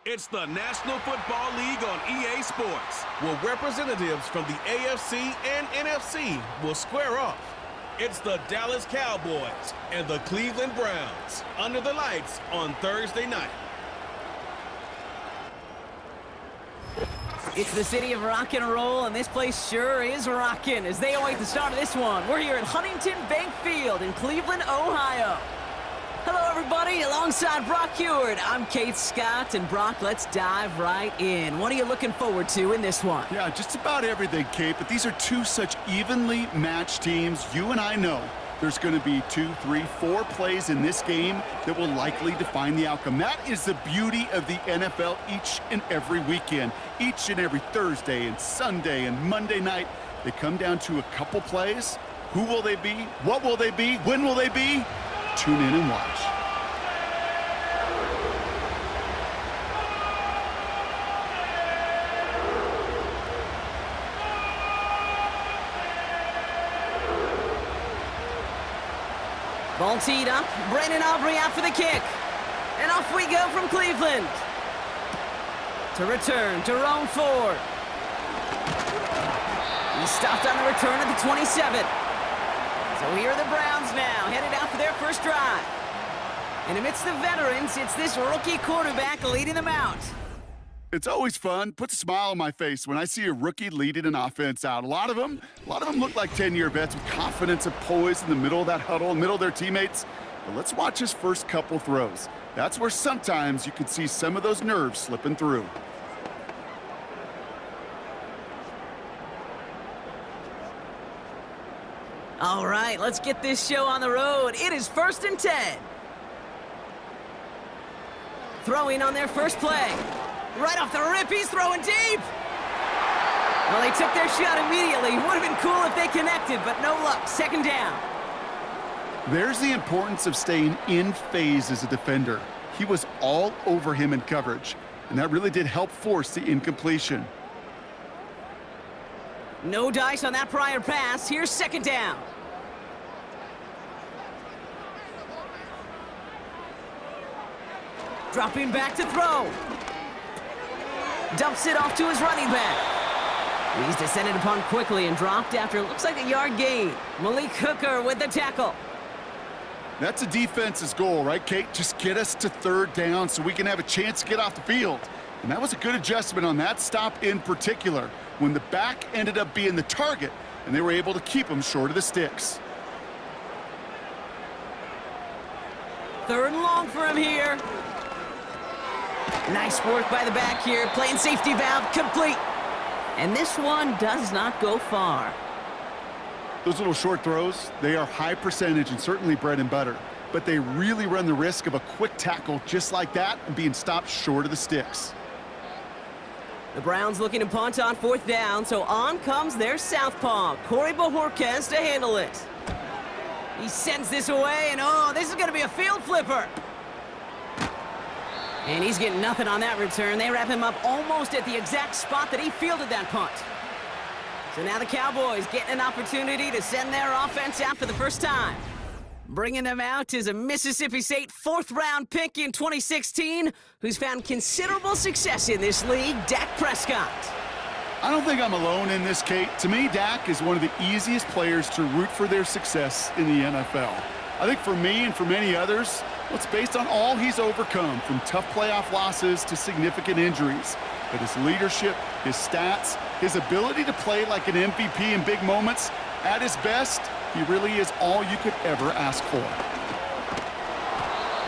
It's the National Football League on EA Sports, where representatives from the AFC and NFC will square off. It's the Dallas Cowboys and the Cleveland Browns under the lights on Thursday night. It's the city of rock and roll, and this place sure is rocking as they await the start of this one. We're here at Huntington Bank Field in Cleveland, Ohio. Hello, everybody. Alongside Brock Heward, I'm Kate Scott, and Brock, let's dive right in. What are you looking forward to in this one? Yeah, just about everything, Kate, but these are two such evenly matched teams. You and I know there's going to be 2, 3, 4 plays in this game that will likely define the outcome. That is the beauty of the NFL each and every weekend. Each and every Thursday and Sunday and Monday night, they come down to a couple plays. Who will they be? What will they be? When will they be? Tune in and watch. Ball teed up. Brandon Aubrey out for the kick. And off we go from Cleveland. To return to Rome Ford. He stopped on the return at the 27. So here are the Browns now, headed out for their first drive. And amidst the veterans, it's this rookie quarterback leading them out. It's always fun, puts a smile on my face when I see a rookie leading an offense out. A lot of them look like 10-year vets with confidence and poise in the middle of that huddle, in the middle of their teammates. But let's watch his first couple throws. That's where sometimes you can see some of those nerves slipping through. All right, let's get this show on the road. It is 1st and 10. Throwing on their first play. Right off the rip, he's throwing deep. Well, they took their shot immediately. Would have been cool if they connected, but no luck. 2nd down. There's the importance of staying in phase as a defender. He was all over him in coverage, and that really did help force the incompletion. No dice on that prior pass. Here's 2nd down. Dropping back to throw. Dumps it off to his running back. He's descended upon quickly and dropped after it looks like a yard gain. Malik Hooker with the tackle. That's a defense's goal, right, Kate? Just get us to 3rd down so we can have a chance to get off the field. And that was a good adjustment on that stop in particular, when the back ended up being the target, and they were able to keep him short of the sticks. 3rd and long for him here. Nice work by the back here, playing safety valve complete. And this one does not go far. Those little short throws, they are high percentage and certainly bread and butter, but they really run the risk of a quick tackle just like that and being stopped short of the sticks. The Browns looking to punt on 4th down, so on comes their southpaw, Corey Bojorquez, to handle it. He sends this away, and oh, this is going to be a field flipper. And he's getting nothing on that return. They wrap him up almost at the exact spot that he fielded that punt. So now the Cowboys getting an opportunity to send their offense out for the first time. Bringing them out is a Mississippi State 4th-round pick in 2016 who's found considerable success in this league, Dak Prescott. I don't think I'm alone in this, Kate. To me, Dak is one of the easiest players to root for their success in the NFL. I think for me and for many others, well, it's based on all he's overcome, from tough playoff losses to significant injuries. But his leadership, his stats, his ability to play like an MVP in big moments, at his best, he really is all you could ever ask for.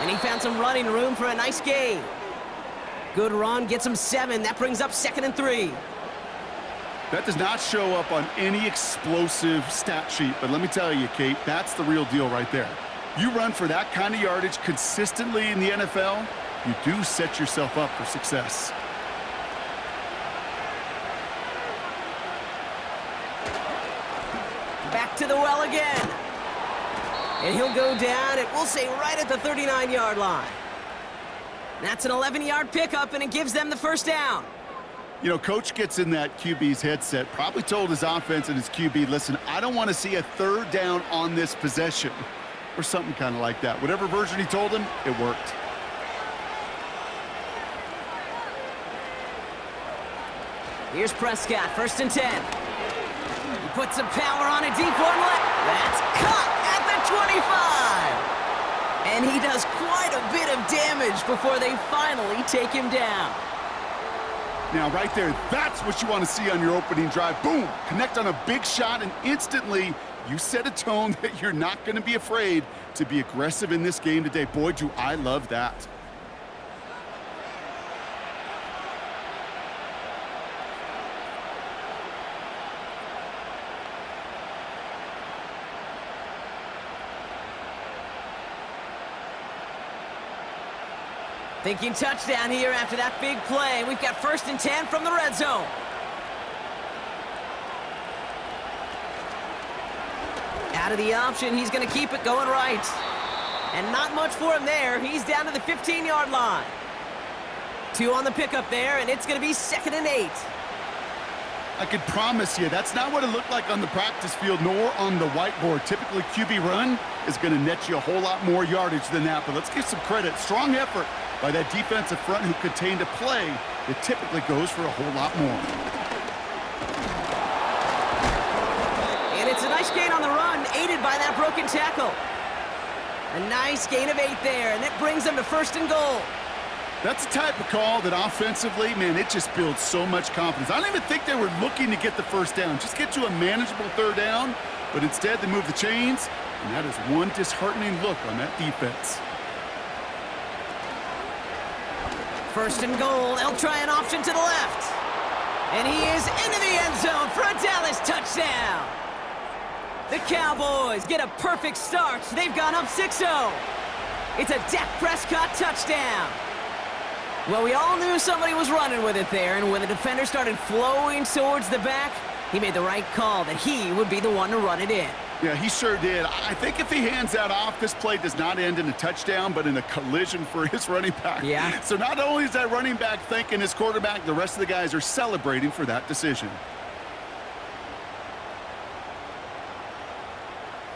And he found some running room for a nice gain. Good run, gets him 7. That brings up 2nd and 3. That does not show up on any explosive stat sheet, but let me tell you, Kate, that's the real deal right there. You run for that kind of yardage consistently in the NFL, you do set yourself up for success. Back to the well again. And he'll go down, and we'll say right at the 39-yard line. That's an 11-yard pickup, and it gives them the 1st down. You know, coach gets in that QB's headset, probably told his offense and his QB, listen, I don't want to see a 3rd down on this possession, or something kind of like that. Whatever version he told him, it worked. Here's Prescott, 1st and 10. He puts some power on a deep one left. That's caught at the 25. And he does quite a bit of damage before they finally take him down. Now, right there, that's what you want to see on your opening drive. Boom! Connect on a big shot, and instantly you set a tone that you're not going to be afraid to be aggressive in this game today. Boy, do I love that. Thinking touchdown here after that big play. We've got 1st and 10 from the red zone. Out of the option, he's going to keep it going right. And not much for him there. He's down to the 15-yard line. 2 on the pickup there, and it's going to be 2nd and 8. I could promise you that's not what it looked like on the practice field nor on the whiteboard. Typically, QB run is going to net you a whole lot more yardage than that. But let's give some credit. Strong effort by that defensive front who contained a play that typically goes for a whole lot more. And it's a nice gain on the run, aided by that broken tackle. A nice gain of 8 there, and it brings them to 1st and goal. That's the type of call that offensively, man, it just builds so much confidence. I don't even think they were looking to get the 1st down, just get to a manageable 3rd down, but instead they move the chains, and that is one disheartening look on that defense. 1st and goal, they'll try an option to the left. And he is into the end zone for a Dallas touchdown. The Cowboys get a perfect start. They've gone up 6-0. It's a Dak Prescott touchdown. Well, we all knew somebody was running with it there, and when the defender started flowing towards the back, he made the right call that he would be the one to run it in. Yeah, he sure did. I think if he hands that off, this play does not end in a touchdown, but in a collision for his running back. Yeah. So not only is that running back thanking his quarterback, the rest of the guys are celebrating for that decision.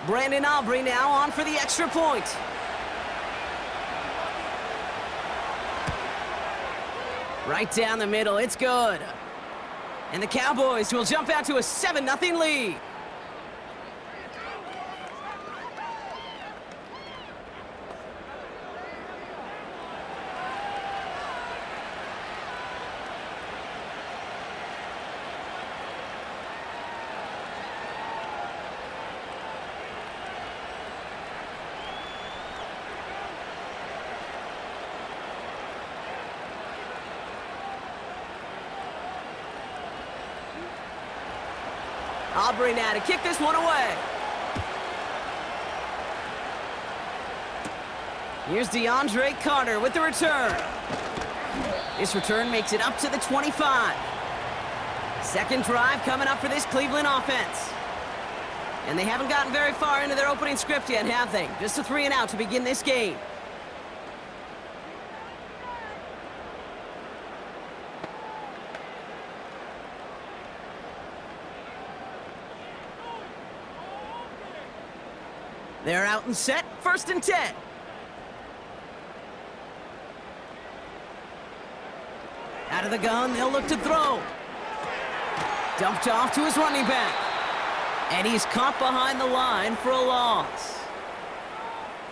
Brandon Aubrey now on for the extra point. Right down the middle, it's good. And the Cowboys will jump out to a 7-0 lead. Aubrey now to kick this one away. Here's DeAndre Carter with the return. This return makes it up to the 25. 2nd drive coming up for this Cleveland offense. And they haven't gotten very far into their opening script yet, have they? Just a 3 and out to begin this game. They're out and set, 1st and 10. Out of the gun, they'll look to throw. Dumped off to his running back. And he's caught behind the line for a loss.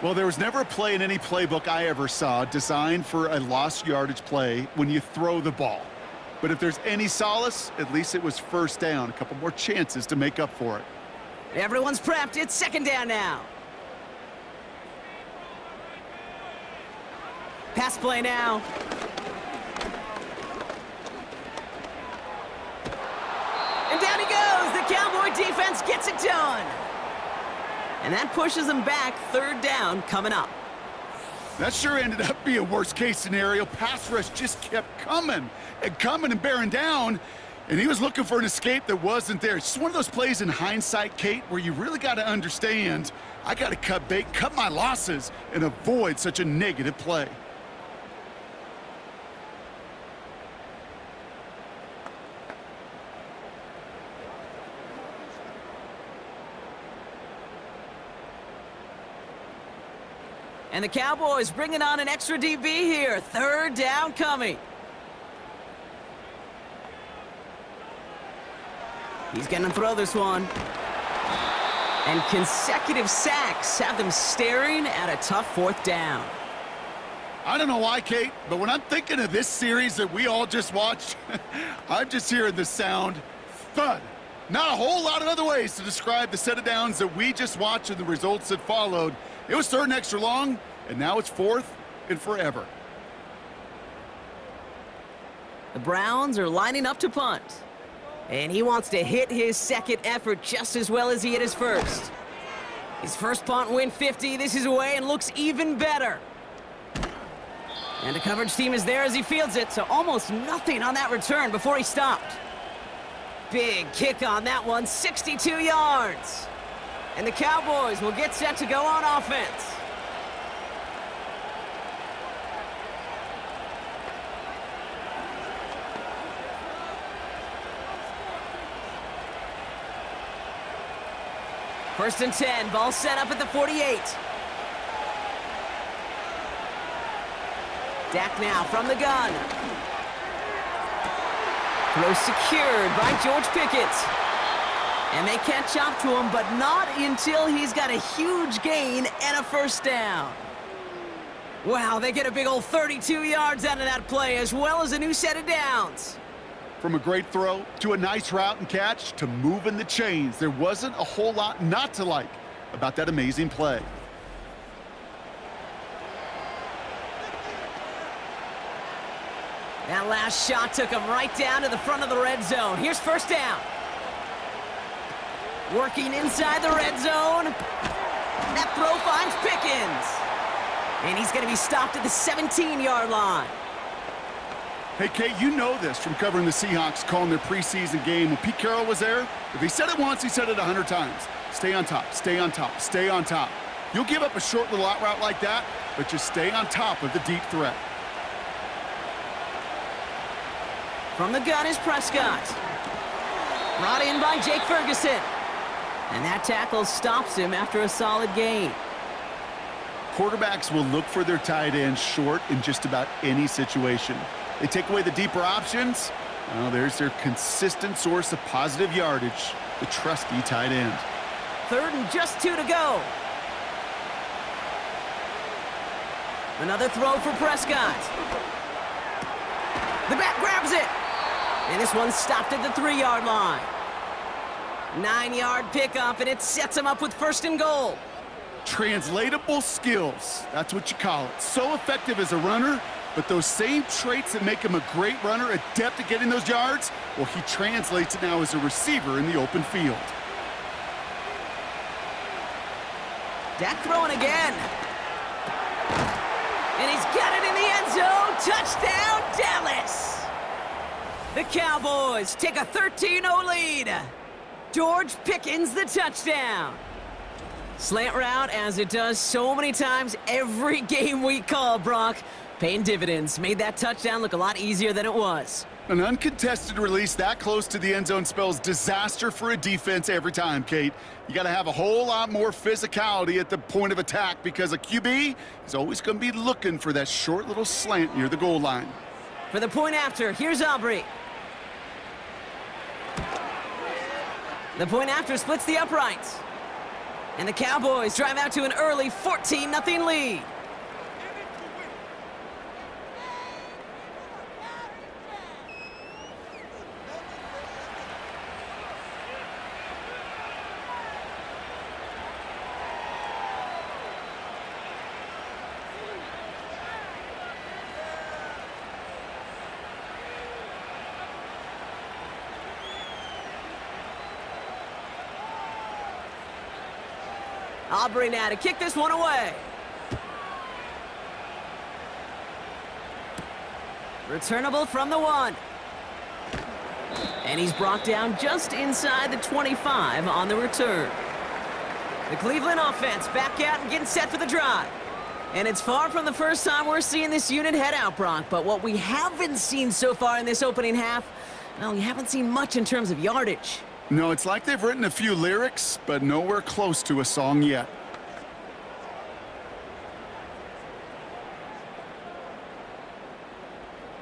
Well, there was never a play in any playbook I ever saw designed for a lost yardage play when you throw the ball. But if there's any solace, at least it was 1st down. A couple more chances to make up for it. Everyone's prepped. It's 2nd down now. Pass play now. And down he goes. The Cowboy defense gets it done. And that pushes them back. 3rd down coming up. That sure ended up being a worst-case scenario. Pass rush just kept coming and bearing down. And he was looking for an escape that wasn't there. It's just one of those plays in hindsight, Kate, where you really got to understand, I got to cut bait, cut my losses, and avoid such a negative play. And the Cowboys bringing on an extra DB here. 3rd down coming. He's going to throw this one. And consecutive sacks have them staring at a tough fourth down. I don't know why, Kate, but when I'm thinking of this series that we all just watched, I'm just hearing the sound thud. Not a whole lot of other ways to describe the set of downs that we just watched and the results that followed. It was third and extra long, and now it's fourth and forever. The Browns are lining up to punt. And he wants to hit his second effort just as well as he hit his first. His first punt win 50. This is away and looks even better. And the coverage team is there as he fields it, so almost nothing on that return before he stopped. Big kick on that one, 62 yards. And the Cowboys will get set to go on offense. First and 10, ball set up at the 48. Dak now from the gun. Throw secured by George Pickett. And they catch up to him, but not until he's got a huge gain and a first down. Wow, they get a big old 32 yards out of that play, as well as a new set of downs. From a great throw to a nice route and catch to moving the chains, there wasn't a whole lot not to like about that amazing play. That last shot took him right down to the front of the red zone. Here's first down. Working inside the red zone. That throw finds Pickens. And he's going to be stopped at the 17-yard line. Hey, Kate, you know this from covering the Seahawks, calling their preseason game. When Pete Carroll was there, if he said it once, he said it 100 times. Stay on top, stay on top, stay on top. You'll give up a short little out route like that, but just stay on top of the deep threat. From the gun is Prescott. Brought in by Jake Ferguson. And that tackle stops him after a solid gain. Quarterbacks will look for their tight end short in just about any situation. They take away the deeper options. Well, there's their consistent source of positive yardage, the trusty tight end. Third and just 2 to go. Another throw for Prescott. The back grabs it. And this one's stopped at the 3-yard line. 9-yard pickup, and it sets him up with first and goal. Translatable skills, that's what you call it. So effective as a runner, but those same traits that make him a great runner, adept at getting those yards, well, he translates it now as a receiver in the open field. Dak throwing again. And he's got it in the end zone. Touchdown, Dallas. The Cowboys take a 13-0 lead. George Pickens the touchdown. Slant route, as it does so many times every game we call, Brock. Paying dividends. Made that touchdown look a lot easier than it was. An uncontested release that close to the end zone spells disaster for a defense every time, Kate. You got to have a whole lot more physicality at the point of attack because a QB is always going to be looking for that short little slant near the goal line. For the point after, here's Aubrey. The point after splits the uprights. And the Cowboys drive out to an early 14-0 lead. Aubrey now to kick this one away. Returnable from the 1. And he's brought down just inside the 25 on the return. The Cleveland offense back out and getting set for the drive. And it's far from the first time we're seeing this unit head out, Brock. But what we haven't seen so far in this opening half, well, we haven't seen much in terms of yardage. No, it's like they've written a few lyrics, but nowhere close to a song yet.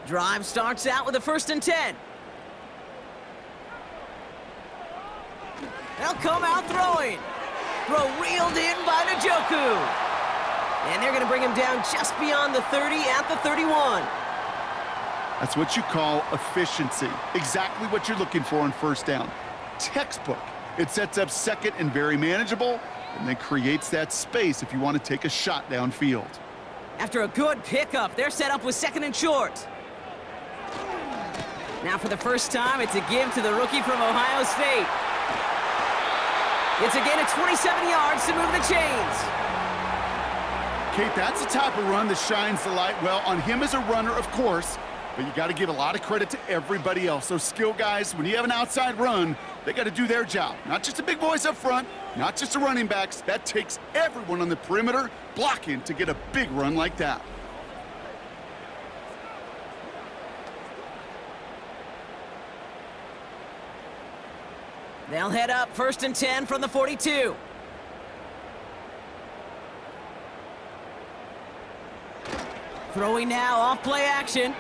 Drive starts out with a 1st and 10. They'll come out throwing. Throw reeled in by Njoku. And they're going to bring him down just beyond the 30 at the 31. That's what you call efficiency. Exactly what you're looking for on first down. Textbook. It sets up second and very manageable, and then creates that space if you want to take a shot downfield. After a good pickup, they're set up with second and short. Now for the first time, it's a give to the rookie from Ohio State. It's a gain of 27 yards to move the chains. Kate, that's the type of run that shines the light well on him as a runner, of course, but you got to give a lot of credit to everybody else. Those skill guys, when you have an outside run, they got to do their job. Not just the big boys up front, not just the running backs. That takes everyone on the perimeter blocking to get a big run like that. They'll head up 1st and 10 from the 42. Throwing now off play action.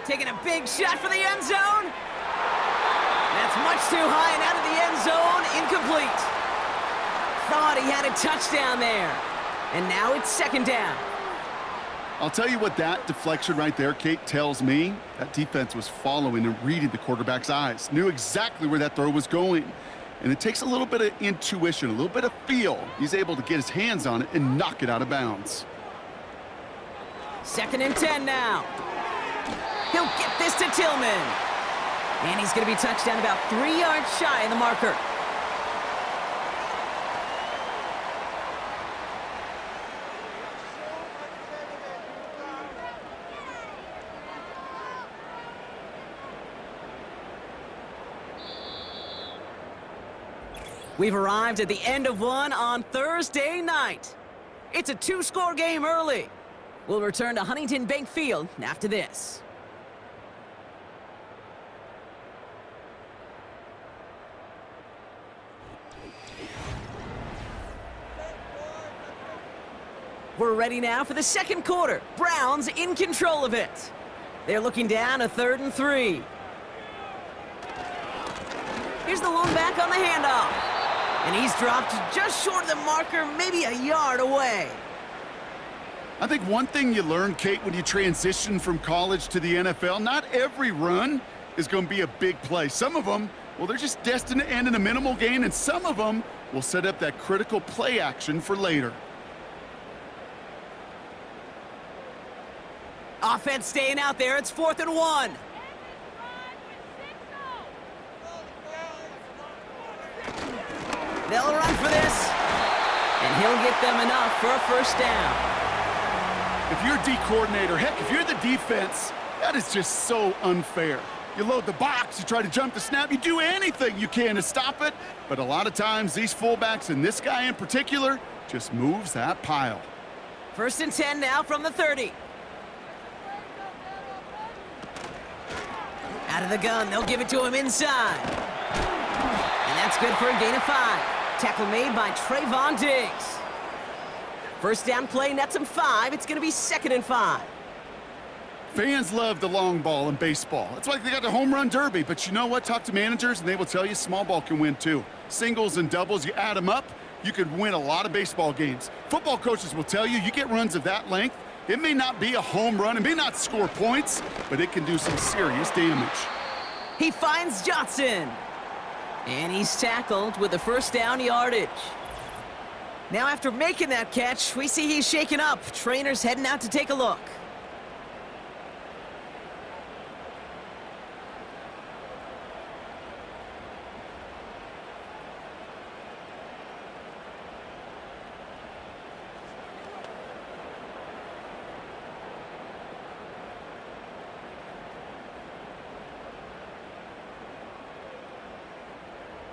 Taking a big shot for the end zone. That's much too high and out of the end zone. Incomplete. Thought he had a touchdown there. And now it's 2nd down. I'll tell you what that deflection right there, Kate, tells me. That defense was following and reading the quarterback's eyes. Knew exactly where that throw was going. And it takes a little bit of intuition, a little bit of feel. He's able to get his hands on it and knock it out of bounds. 2nd and 10 now. He'll get this to Tillman. And he's going to be touched down about 3 yards shy of the marker. We've arrived at the end of one on Thursday night. It's a 2-score game early. We'll return to Huntington Bank Field after this. We're ready now for the 2nd quarter. Browns in control of it. They're looking down a 3rd and 3. Here's the lone back on the handoff. And he's dropped just short of the marker, maybe a yard away. I think one thing you learn, Kate, when you transition from college to the NFL, not every run is going to be a big play. Some of them, well, they're just destined to end in a minimal gain, and some of them will set up that critical play action for later. Offense staying out there. It's 4th and 1. They'll run for this, and he'll get them enough for a 1st down. If you're a D coordinator, heck, if you're the defense, that is just so unfair. You load the box, you try to jump the snap, you do anything you can to stop it, but a lot of times these fullbacks, and this guy in particular, just moves that pile. 1st and 10 now from the 30. Out of the gun, they'll give it to him inside. And that's good for a gain of 5. Tackle made by Trayvon Diggs. 1st down play, nets him 5. It's going to be 2nd and 5. Fans love the long ball in baseball. That's why they got the home run derby. But you know what? Talk to managers, and they will tell you small ball can win too. Singles and doubles, you add them up, you could win a lot of baseball games. Football coaches will tell you, you get runs of that length, it may not be a home run, it may not score points, but it can do some serious damage. He finds Johnson. And he's tackled with the 1st down yardage. Now after making that catch, we see he's shaken up. Trainer's heading out to take a look.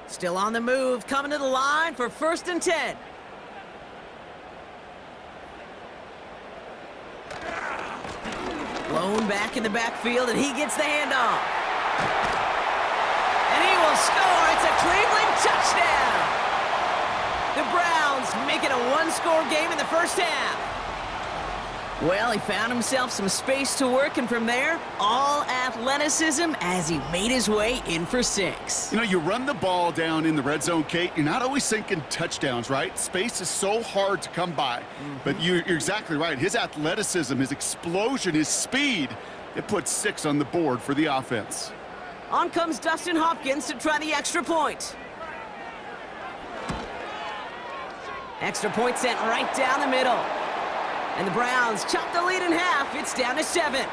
Still on the move, coming to the line for 1st and 10. Blown back in the backfield, and he gets the handoff. And he will score. It's a Cleveland touchdown. The Browns make it a 1-score game in the 1st half. Well, he found himself some space to work, and from there, all athleticism as he made his way in for 6. You know, you run the ball down in the red zone, Kate, you're not always thinking touchdowns, right? Space is so hard to come by. But you're exactly right. His athleticism, his explosion, his speed, it puts 6 on the board for the offense. On comes Dustin Hopkins to try the extra point. Extra point sent right down the middle. And the Browns chop the lead in half. It's down to 7.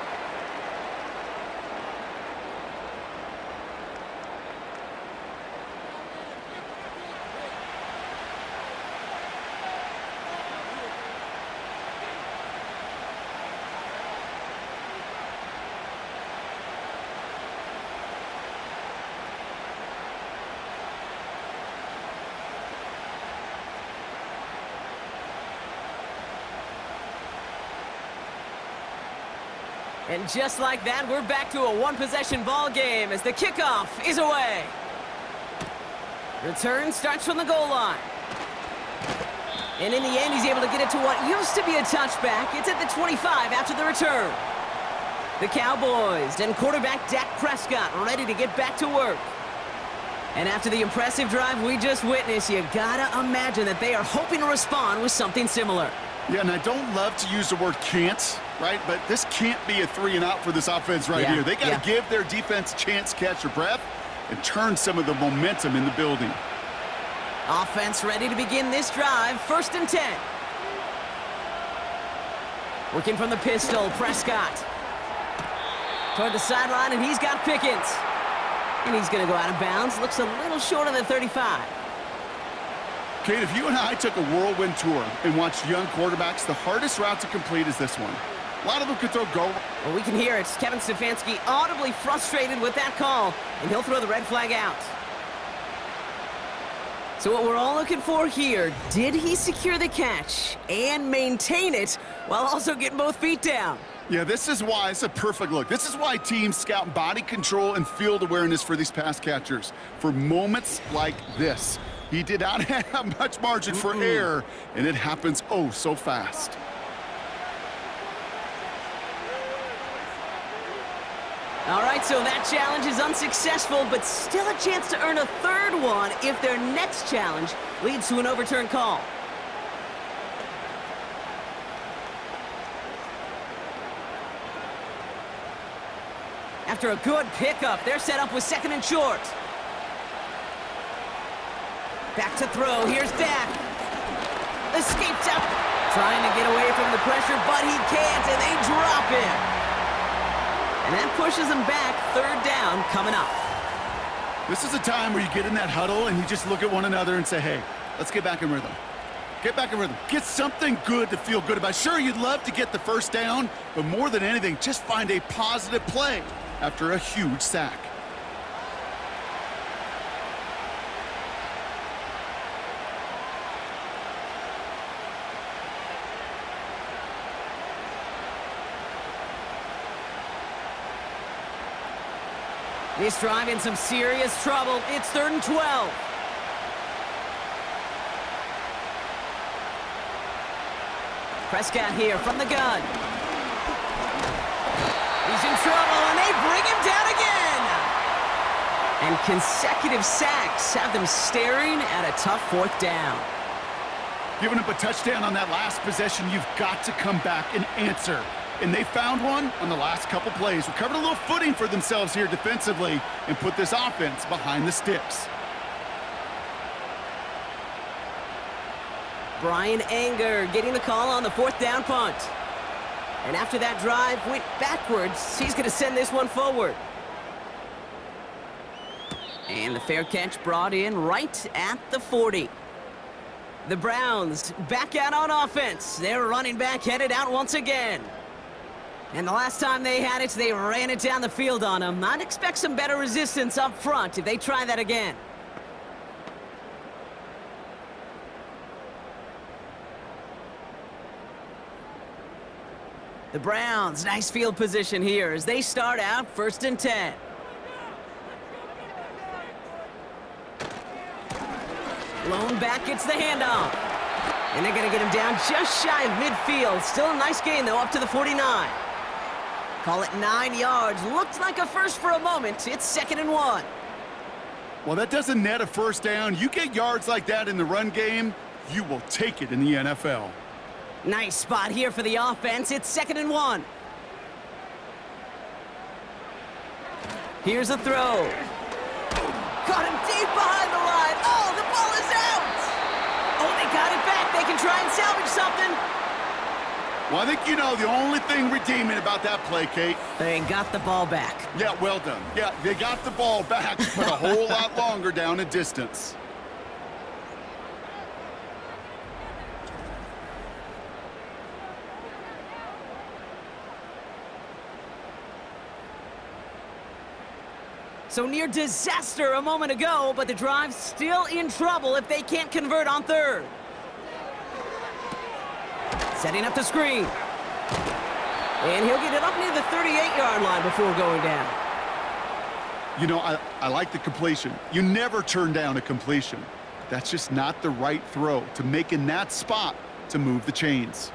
And just like that, we're back to a one-possession ball game as the kickoff is away. Return starts from the goal line. And in the end, he's able to get it to what used to be a touchback. It's at the 25 after the return. The Cowboys and quarterback Dak Prescott ready to get back to work. And after the impressive drive we just witnessed, you gotta imagine that they are hoping to respond with something similar. Yeah, and I don't love to use the word can't, right? But this can't be a 3-and-out for this offense right here. They got to give their defense a chance to catch their breath and turn some of the momentum in the building. Offense ready to begin this drive. 1st and 10. Working from the pistol, Prescott. Toward the sideline, and he's got Pickens. And he's going to go out of bounds. Looks a little short of the 35. Kate, if you and I took a whirlwind tour and watched young quarterbacks, the hardest route to complete is this one. A lot of them could throw go. Well, we can hear it. Kevin Stefanski audibly frustrated with that call, and he'll throw the red flag out. So what we're all looking for here, did he secure the catch and maintain it while also getting both feet down? Yeah, this is why it's a perfect look. This is why teams scout body control and field awareness for these pass catchers. For moments like this. He did not have much margin for error, and it happens oh so fast. All right, so that challenge is unsuccessful, but still a chance to earn a 3rd one if their next challenge leads to an overturned call. After a good pickup, they're set up with 2nd and short. Back to throw. Here's Dak. Escapes out. Trying to get away from the pressure, but he can't, and they drop him. And that pushes him back. 3rd down coming up. This is a time where you get in that huddle and you just look at one another and say, hey, let's get back in rhythm. Get back in rhythm. Get something good to feel good about. Sure, you'd love to get the 1st down, but more than anything, just find a positive play after a huge sack. This drive in some serious trouble. It's 3rd and 12. Prescott here from the gun. He's in trouble, and they bring him down again. And consecutive sacks have them staring at a tough 4th down. Giving up a touchdown on that last possession, you've got to come back and answer. And they found one on the last couple plays. Recovered a little footing for themselves here defensively and put this offense behind the sticks. Brian Anger getting the call on the 4th down punt. And after that drive went backwards, he's going to send this one forward. And the fair catch brought in right at the 40. The Browns back out on offense. Their running back headed out once again. And the last time they had it, they ran it down the field on him. I'd expect some better resistance up front if they try that again. The Browns, nice field position here as they start out 1st and 10. Blown back, gets the handoff. And they're going to get him down just shy of midfield. Still a nice gain, though, up to the 49. Call it 9 yards. Looked like a first for a moment. It's 2nd and 1. Well, that doesn't net a first down. You get yards like that in the run game, you will take it in the NFL. Nice spot here for the offense. It's 2nd and 1. Here's a throw. Caught him deep behind the line. Oh, the ball is out. Oh, they got it back. They can try and salvage something. Well, I think you know the only thing redeeming about that play, Kate. They got the ball back. Yeah, well done. Yeah, they got the ball back, but a whole lot longer down in distance. So near disaster a moment ago, but the drive's still in trouble if they can't convert on 3rd. Setting up the screen. And he'll get it up near the 38-yard line before going down. You know, I like the completion. You never turn down a completion. That's just not the right throw to make in that spot to move the chains.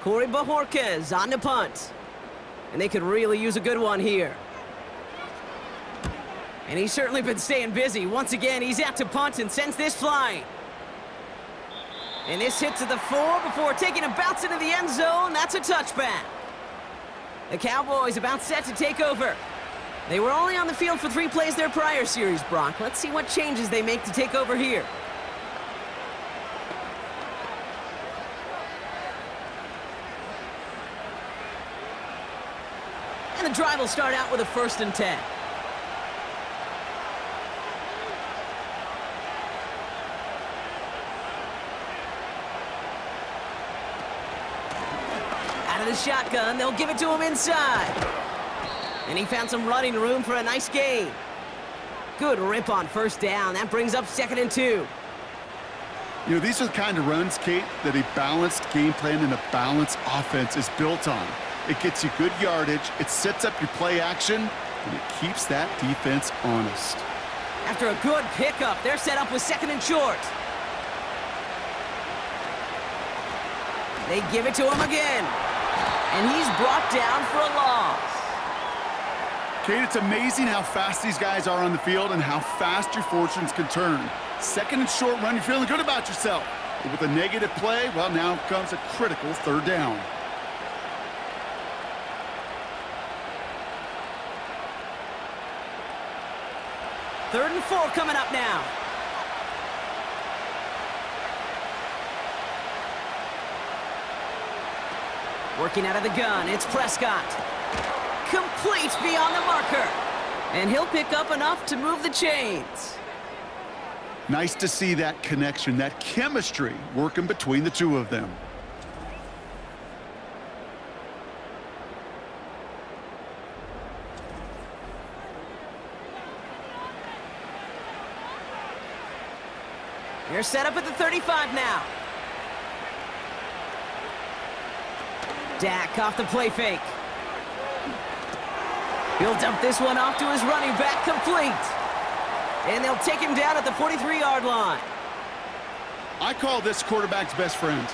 Corey Bajorquez on the punt. And they could really use a good one here. And he's certainly been staying busy. Once again, he's out to punt and sends this flying. And this hits at the 4 before taking a bounce into the end zone. That's a touchback. The Cowboys about set to take over. They were only on the field for 3 plays their prior series, Brock. Let's see what changes they make to take over here. And the drive will start out with a 1st and 10. Out of the shotgun, they'll give it to him inside. And he found some running room for a nice gain. Good rip on 1st down. That brings up 2nd and 2. You know, these are the kind of runs, Kate, that a balanced game plan and a balanced offense is built on. It gets you good yardage, it sets up your play action, and it keeps that defense honest. After a good pickup, they're set up with 2nd and short. They give it to him again. And he's brought down for a loss. Kate, it's amazing how fast these guys are on the field and how fast your fortunes can turn. 2nd and short run, you're feeling good about yourself. But with a negative play, well, now comes a critical 3rd down. Third and 4 coming up now. Working out of the gun, it's Prescott. Complete beyond the marker. And he'll pick up enough to move the chains. Nice to see that connection, that chemistry working between the two of them. They're set up at the 35 now. Dak off the play fake. He'll dump this one off to his running back, complete. And they'll take him down at the 43-yard line. I call this quarterback's best friend.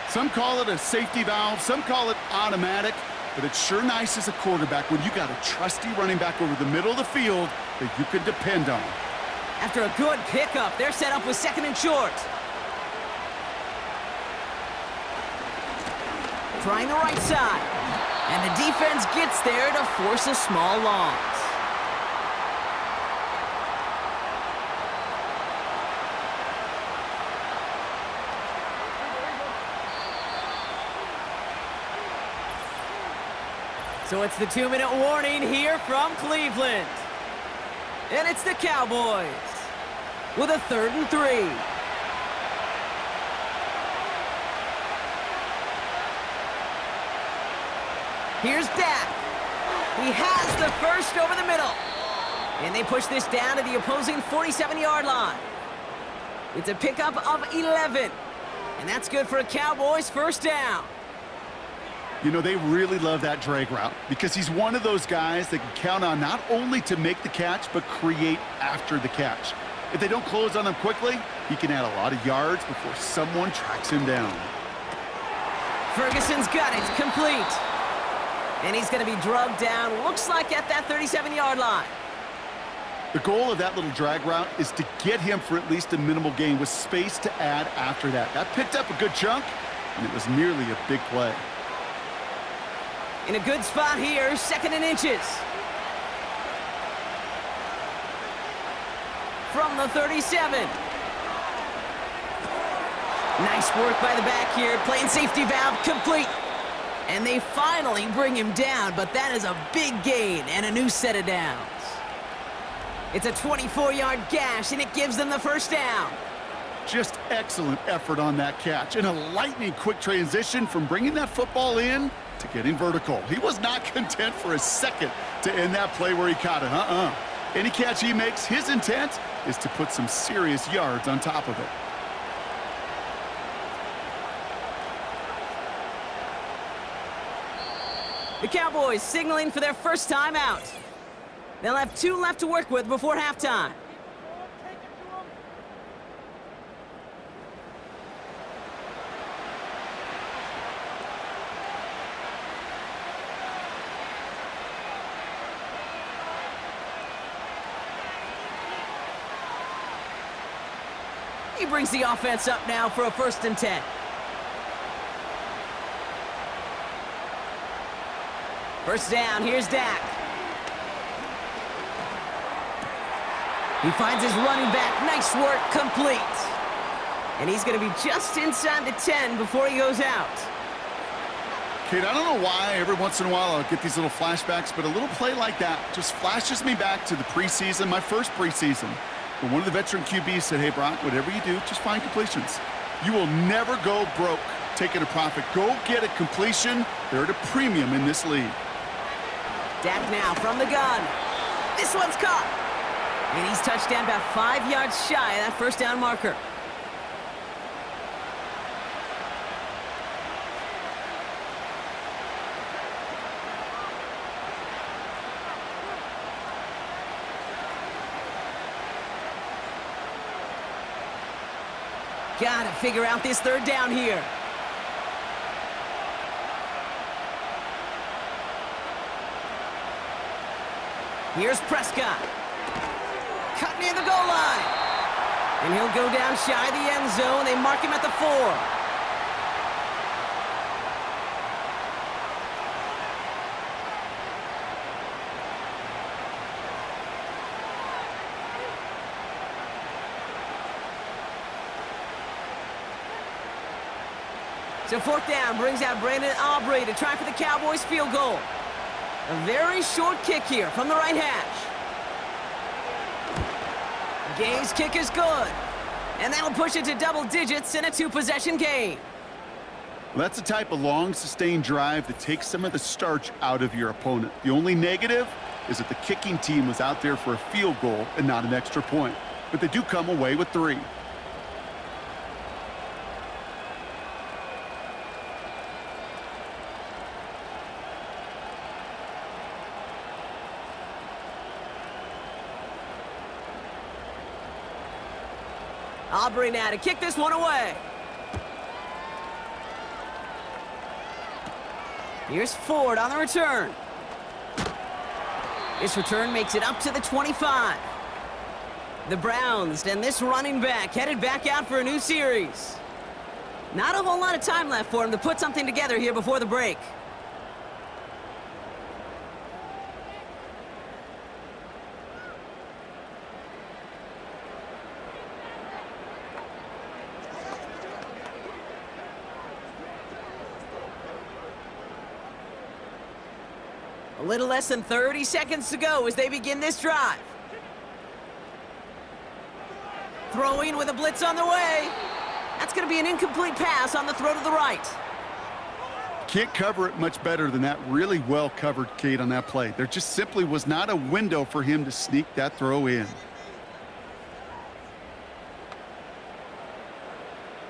Some call it a safety valve, some call it automatic, but it's sure nice as a quarterback when you got a trusty running back over the middle of the field that you can depend on. After a good pickup, they're set up with 2nd and short. Trying the right side. And the defense gets there to force a small loss. So it's the 2-minute warning here from Cleveland. And it's the Cowboys with a 3rd and 3. Here's Dak. He has the first over the middle. And they push this down to the opposing 47-yard line. It's a pickup of 11. And that's good for a Cowboys 1st down. You know, they really love that drag route because he's one of those guys that can count on not only to make the catch, but create after the catch. If they don't close on him quickly, he can add a lot of yards before someone tracks him down. Ferguson's got it, complete. And he's going to be drugged down, looks like at that 37-yard line. The goal of that little drag route is to get him for at least a minimal gain with space to add after that. That picked up a good chunk, and it was nearly a big play. In a good spot here, 2nd and inches. From the 37. Nice work by the back here, playing safety valve, complete. And they finally bring him down, but that is a big gain and a new set of downs. It's a 24-yard gash, and it gives them the first down. Just excellent effort on that catch, and a lightning-quick transition from bringing that football in to getting vertical. He was not content for a second to end that play where he caught it. Any catch he makes, his intent is to put some serious yards on top of it. The Cowboys signaling for their first time out. They'll have 2 left to work with before halftime. He brings the offense up now for a 1st and 10. First down, here's Dak. He finds his running back. Nice work, complete. And he's going to be just inside the 10 before he goes out. Kate, I don't know why every once in a while I'll get these little flashbacks, but a little play like that just flashes me back to the preseason, my first preseason. When one of the veteran QBs said, hey, Brock, whatever you do, just find completions. You will never go broke taking a profit. Go get a completion. They're at a premium in this league. Dak now from the gun. This one's caught. And he's touched down about 5 yards shy of that first down marker. Gotta figure out this 3rd down here. Here's Prescott. Cut near the goal line. And he'll go down shy of the end zone. They mark him at the 4. So 4th down brings out Brandon Aubrey to try for the Cowboys field goal. A very short kick here from the right hash. Gay's kick is good. And that'll push it to double digits in a 2-possession game. Well, that's the type of long, sustained drive that takes some of the starch out of your opponent. The only negative is that the kicking team was out there for a field goal and not an extra point. But they do come away with 3. Aubrey now to kick this one away. Here's Ford on the return. This return makes it up to the 25. The Browns and this running back headed back out for a new series. Not a whole lot of time left for him to put something together here before the break. A little less than 30 seconds to go as they begin this drive. Throwing with a blitz on the way. That's going to be an incomplete pass on the throw to the right. Can't cover it much better than that. Really well covered, Kate, on that play. There just simply was not a window for him to sneak that throw in.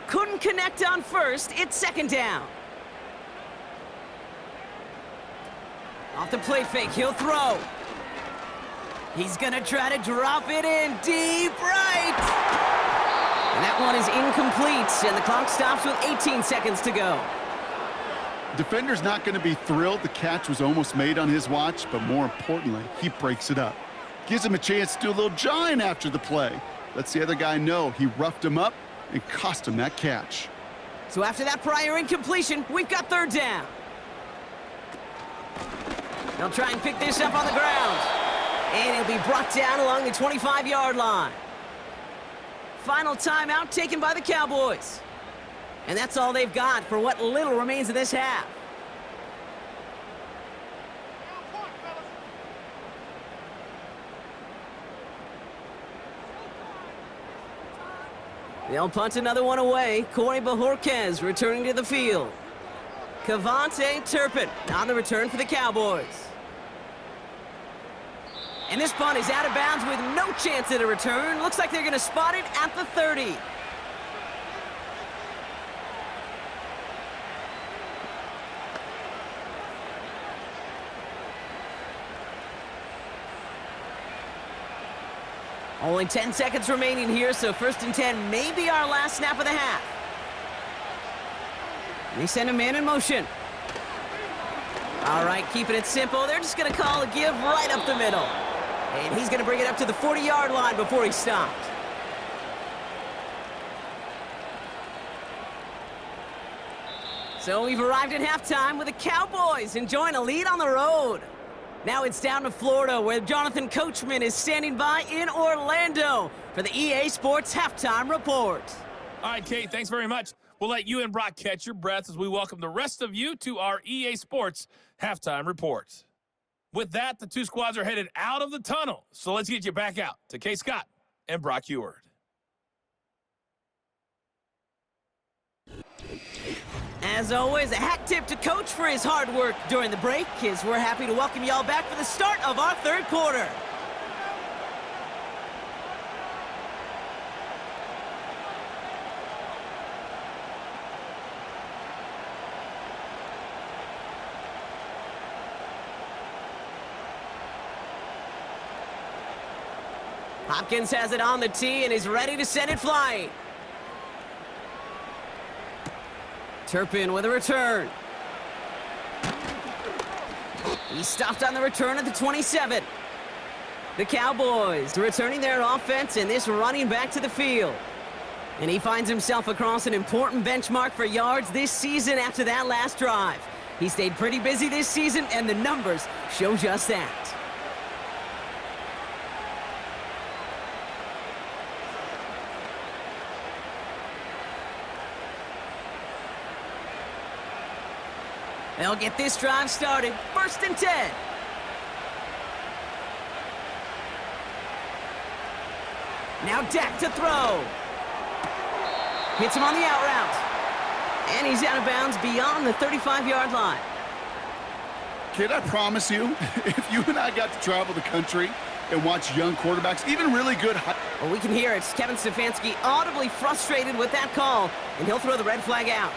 Couldn't connect on first. It's 2nd down. Off the play fake, he'll throw. He's gonna try to drop it in deep right. And that one is incomplete, and the clock stops with 18 seconds to go. Defender's not going to be thrilled the catch was almost made on his watch, but more importantly, he breaks it up. Gives him a chance to do a little jawing after the play. Lets the other guy know he roughed him up and cost him that catch. So after that prior incompletion, we've got third down. They'll try and pick this up on the ground. And it'll be brought down along the 25-yard line. Final timeout taken by the Cowboys. And that's all they've got for what little remains of this half. They'll punt another one away. Corey Bajorquez returning to the field. Cavante Turpin on the return for the Cowboys. And this punt is out of bounds with no chance at a return. Looks like they're going to spot it at the 30. Only 10 seconds remaining here, so 1st and 10 may be our last snap of the half. And they send a man in motion. All right, keeping it simple. They're just going to call a give right up the middle. And he's going to bring it up to the 40-yard line before he stopped. So we've arrived at halftime with the Cowboys enjoying a lead on the road. Now it's down to Florida, where Jonathan Coachman is standing by in Orlando for the EA Sports Halftime Report. All right, Kate, thanks very much. We'll let you and Brock catch your breath as we welcome the rest of you to our EA Sports Halftime Report. With that, the two squads are headed out of the tunnel. So let's get you back out to Kate Scott and Brock Heward. As always, a hat tip to Coach for his hard work during the break, as we're happy to welcome y'all back for the start of our third quarter. Hopkins has it on the tee and is ready to send it flying. Turpin with a return. He's stopped on the return at the 27. The Cowboys returning their offense and this running back to the field. And he finds himself across an important benchmark for yards this season after that last drive. He stayed pretty busy this season, and the numbers show just that. They'll get this drive started. 1st and 10. Now Dak to throw. Hits him on the out route. And he's out of bounds beyond the 35-yard line. Kid, I promise you, if you and I got to travel the country and watch young quarterbacks, even really good... Well, we can hear it. Kevin Stefanski audibly frustrated with that call, and he'll throw the red flag out.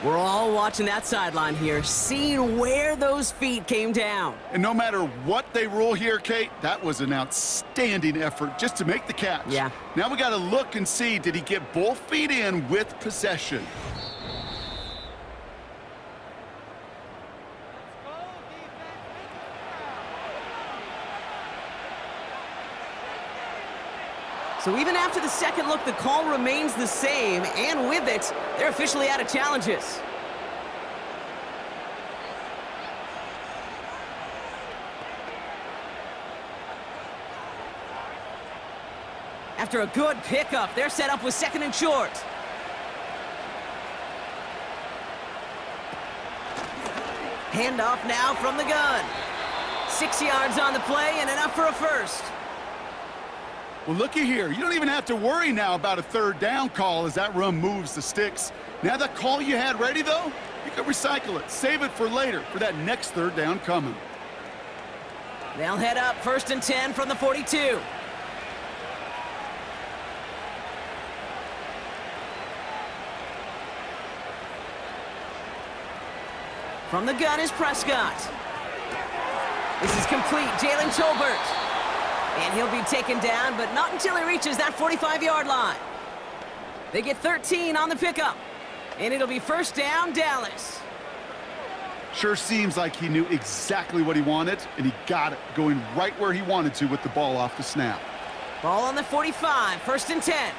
We're all watching that sideline here, seeing where those feet came down. And no matter what they rule here, Kate, that was an outstanding effort just to make the catch. Yeah. Now we got to look and see, did he get both feet in with possession? So even after the second look, the call remains the same, and with it, they're officially out of challenges. After a good pickup, they're set up with 2nd and short. Handoff now from the gun. 6 yards on the play and enough for a first. Well, looky here. You don't even have to worry now about a 3rd down call as that run moves the sticks. Now that call you had ready, though, you can recycle it. Save it for later for that next 3rd down coming. They'll head up 1st and 10 from the 42. From the gun is Prescott. This is complete. Jalen Tolbert. And he'll be taken down, but not until he reaches that 45-yard line. They get 13 on the pickup. And it'll be first down, Dallas. Sure seems like he knew exactly what he wanted, and he got it, going right where he wanted to with the ball off the snap. Ball on the 45, first and 10.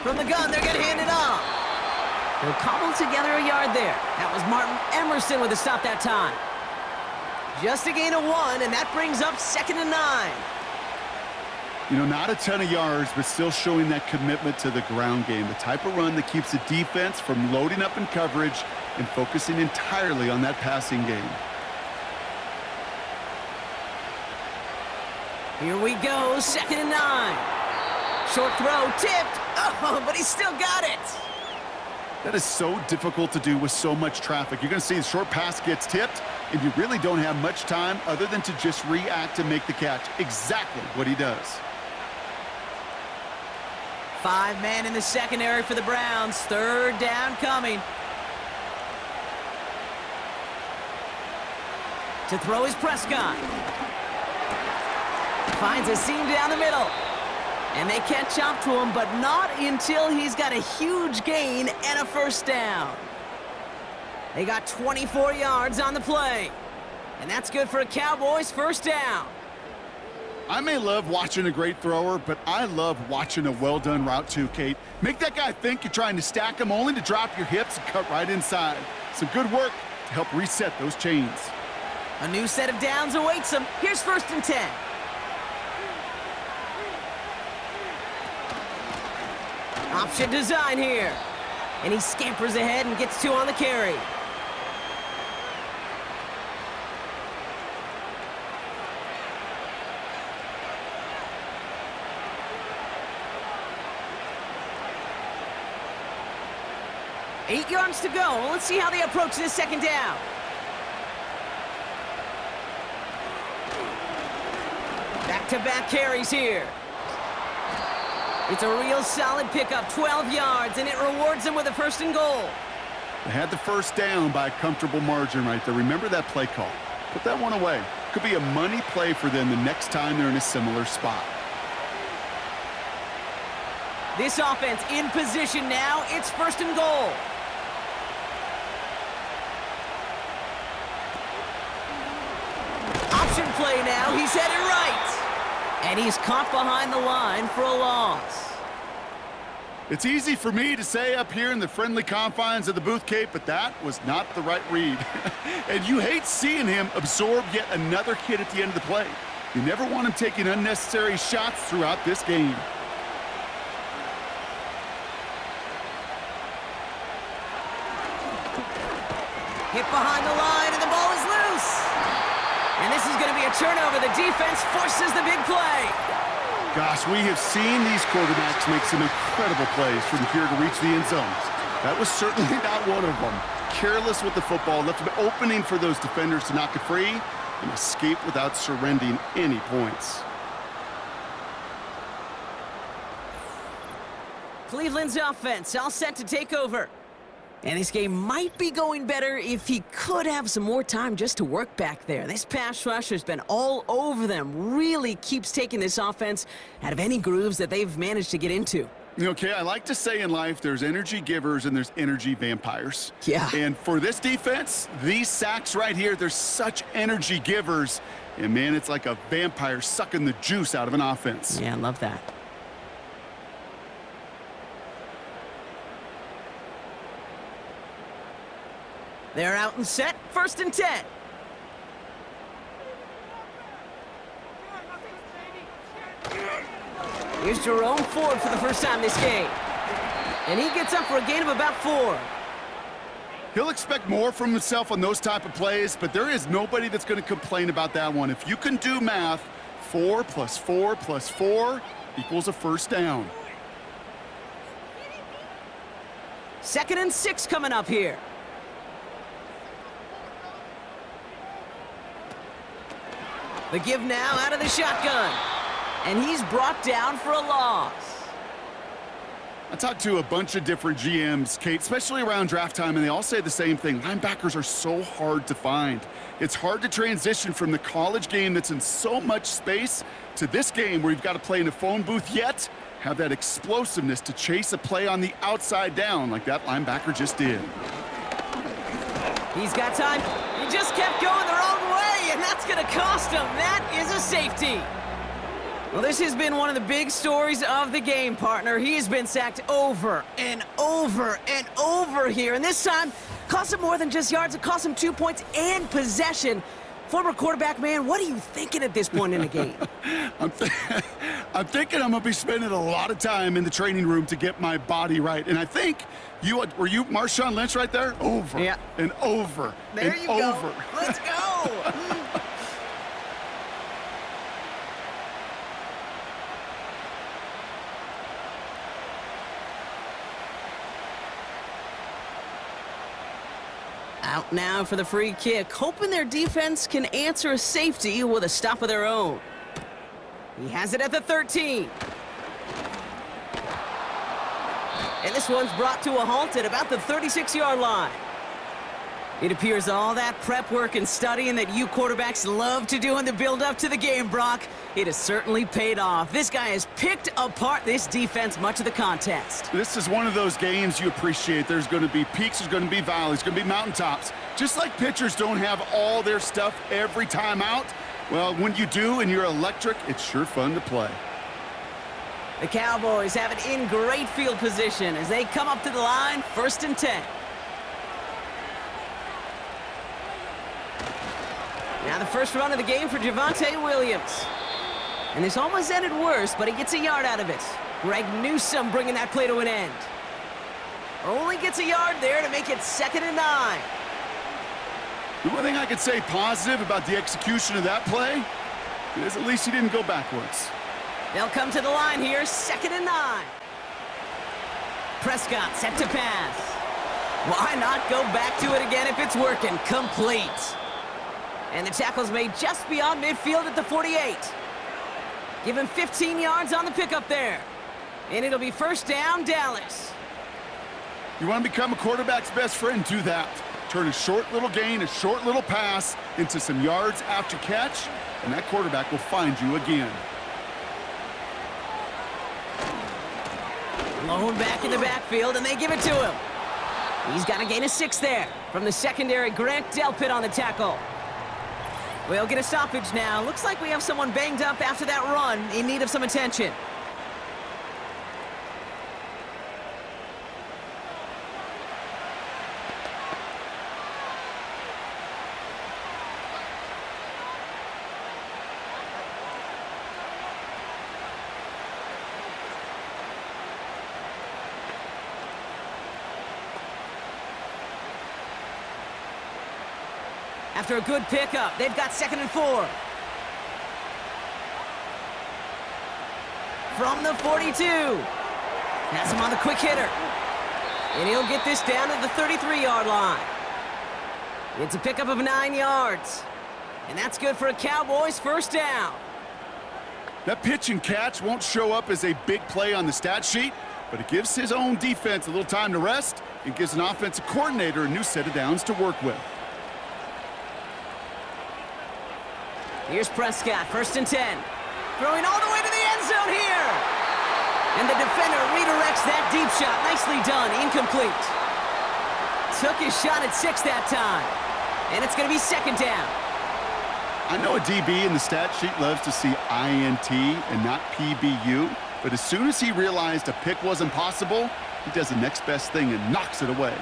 From the gun, they're going to hand it off. They'll cobble together a yard there. That was Martin Emerson with a stop that time. Just a gain of 1, and that brings up 2nd and 9. You know, not a ton of yards, but still showing that commitment to the ground game. The type of run that keeps the defense from loading up in coverage and focusing entirely on that passing game. Here we go, 2nd and 9. Short throw, tipped. Oh, but he still got it. That is so difficult to do with so much traffic. You're going to see the short pass gets tipped, and you really don't have much time other than to just react and make the catch. Exactly what he does. 5 men in the secondary for the Browns. 3rd down coming. To throw is Prescott. Finds a seam down the middle. And they catch up to him, but not until he's got a huge gain and a first down. They got 24 yards on the play. And that's good for a Cowboys first down. I may love watching a great thrower, but I love watching a well-done route too, Kate. Make that guy think you're trying to stack him only to drop your hips and cut right inside. Some good work to help reset those chains. A new set of downs awaits him. Here's 1st and 10. Option design here. And he scampers ahead and gets 2 on the carry. Eight yards to go. Let's see how they approach this 2nd down. Back-to-back carries here. It's a real solid pickup, 12 yards, and it rewards them with a 1st and goal. They had the first down by a comfortable margin right there. Remember that play call. Put that one away. Could be a money play for them the next time they're in a similar spot. This offense in position now. It's 1st and goal. Option play now. He's headed right. And he's caught behind the line for a loss. It's easy for me to say up here in the friendly confines of the booth, Kate, but that was not the right read. And you hate seeing him absorb yet another hit at the end of the play. You never want him taking unnecessary shots throughout this game. Hit behind the line, and the ball is loose. And this is going to be a turnover. The defense forces the big play. Gosh, we have seen these quarterbacks make some incredible plays from here to reach the end zone. That was certainly not one of them. Careless with the football, left an opening for those defenders to knock it free and escape without surrendering any points. Cleveland's offense all set to take over. And this game might be going better if he could have some more time just to work back there. This pass rush has been all over them. Really keeps taking this offense out of any grooves that they've managed to get into. Okay, I like to say in life there's energy givers and there's energy vampires. Yeah. And for this defense, these sacks right here, they're such energy givers. And, man, it's like a vampire sucking the juice out of an offense. Yeah, I love that. They're out and set, 1st and 10. Here's Jerome Ford for the first time this game. And he gets up for a gain of about 4. He'll expect more from himself on those type of plays, but there is nobody that's going to complain about that one. If you can do math, 4 + 4 + 4 equals a first down. 2nd and 6 coming up here. The give now out of the shotgun. And he's brought down for a loss. I talked to a bunch of different GMs, Kate, especially around draft time, and they all say the same thing. Linebackers are so hard to find. It's hard to transition from the college game that's in so much space to this game where you've got to play in a phone booth, yet have that explosiveness to chase a play on the outside down like that linebacker just did. He's got time. He just kept going the wrong way, and that's going to cost him. That is a safety. Well, this has been one of the big stories of the game, partner. He has been sacked over and over and over here, and this time cost him more than just yards. It cost him 2 points and possession. Former quarterback, man, what are you thinking at this point in the game? I'm thinking I'm going to be spending a lot of time in the training room to get my body right. And I think were you Marshawn Lynch right there? Over and over there and you over. Go. Let's go. Out now for the free kick, hoping their defense can answer a safety with a stop of their own. He has it at the 13. And this one's brought to a halt at about the 36-yard line. It appears all that prep work and studying that you quarterbacks love to do in the build-up to the game, Brock, it has certainly paid off. This guy has picked apart this defense much of the contest. This is one of those games you appreciate. There's going to be peaks, there's going to be valleys, there's going to be mountaintops. Just like pitchers don't have all their stuff every time out, well, when you do and you're electric, it's sure fun to play. The Cowboys have it in great field position as they come up to the line, 1st and 10. Now the first run of the game for Javonte Williams. And this almost ended worse, but he gets a yard out of it. Greg Newsome bringing that play to an end. Only gets a yard there to make it 2nd and 9. The one thing I could say positive about the execution of that play is at least he didn't go backwards. They'll come to the line here, 2nd and 9. Prescott set to pass. Why not go back to it again if it's working? Complete. And the tackle's made just beyond midfield at the 48. Give him 15 yards on the pickup there. And it'll be 1st down, Dallas. You want to become a quarterback's best friend? Do that. Turn a short little gain, a short little pass into some yards after catch, and that quarterback will find you again. Blown back in the backfield, and they give it to him. He's got a gain of 6 there. From the secondary, Grant Delpit on the tackle. We'll get a stoppage now. Looks like we have someone banged up after that run, in need of some attention. After a good pickup, they've got 2nd and 4. From the 42. Has him on the quick hitter. And he'll get this down to the 33-yard line. It's a pickup of 9 yards. And that's good for a Cowboys 1st down. That pitch and catch won't show up as a big play on the stat sheet, but it gives his own defense a little time to rest and gives an offensive coordinator a new set of downs to work with. Here's Prescott, 1st and 10. Throwing all the way to the end zone here. And the defender redirects that deep shot. Nicely done, incomplete. Took his shot at 6 that time. And it's going to be 2nd down. I know a DB in the stat sheet loves to see INT and not PBU, but as soon as he realized a pick wasn't possible, he does the next best thing and knocks it away.